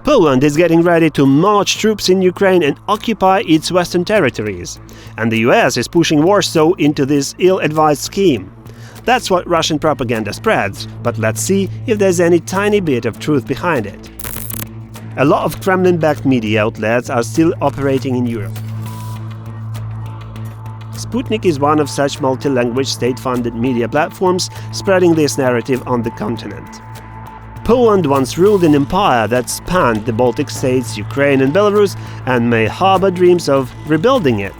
Poland is getting ready to march troops in Ukraine and occupy its western territories, and the US is pushing Warsaw into this ill-advised scheme. That's what Russian propaganda spreads, but let's see if there's any tiny bit of truth behind it. A lot of Kremlin-backed media outlets are still operating in Europe. Sputnik is one of such multi-language state-funded media platforms spreading this narrative on the continent. Poland once ruled an empire that spanned the Baltic states, Ukraine and Belarus, and may harbor dreams of rebuilding it.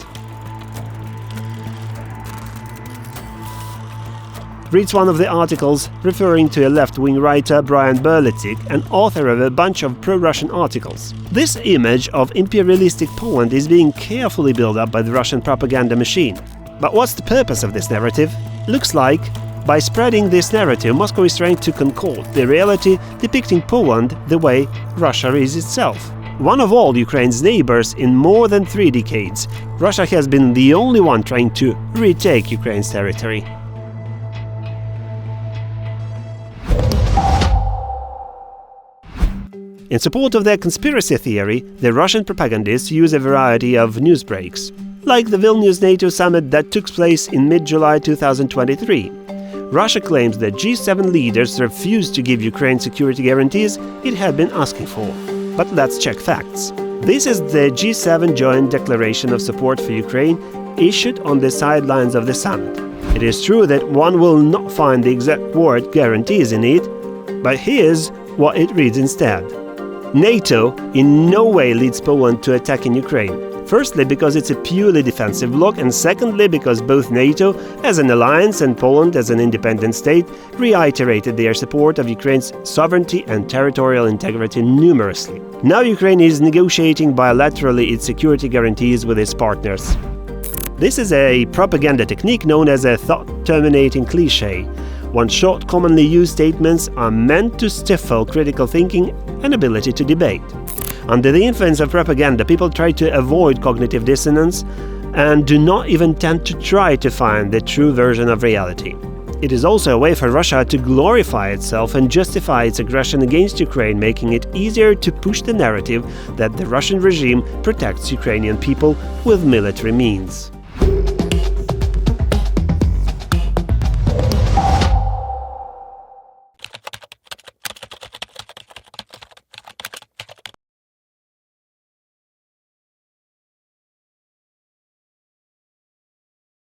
Reads one of the articles referring to a left-wing writer, Brian Berletic, and author of a bunch of pro-Russian articles. This image of imperialistic Poland is being carefully built up by the Russian propaganda machine. But what's the purpose of this narrative? Looks like, by spreading this narrative, Moscow is trying to concord the reality depicting Poland the way Russia is itself. One of all Ukraine's neighbors in more than 3 decades, Russia has been the only one trying to retake Ukraine's territory. In support of their conspiracy theory, the Russian propagandists use a variety of news breaks, like the Vilnius NATO summit that took place in mid-July 2023. Russia claims that G7 leaders refused to give Ukraine security guarantees it had been asking for. But let's check facts. This is the G7 joint declaration of support for Ukraine issued on the sidelines of the summit. It is true that one will not find the exact word guarantees in it, but here's what it reads instead. NATO in no way leads Poland to attack in Ukraine. Firstly, because it's a purely defensive bloc, and secondly, because both NATO as an alliance and Poland as an independent state reiterated their support of Ukraine's sovereignty and territorial integrity numerously. Now Ukraine is negotiating bilaterally its security guarantees with its partners. This is a propaganda technique known as a thought-terminating cliché. One short, commonly used statements are meant to stifle critical thinking and ability to debate. Under the influence of propaganda, people try to avoid cognitive dissonance and do not even tend to try to find the true version of reality. It is also a way for Russia to glorify itself and justify its aggression against Ukraine, making it easier to push the narrative that the Russian regime protects Ukrainian people with military means.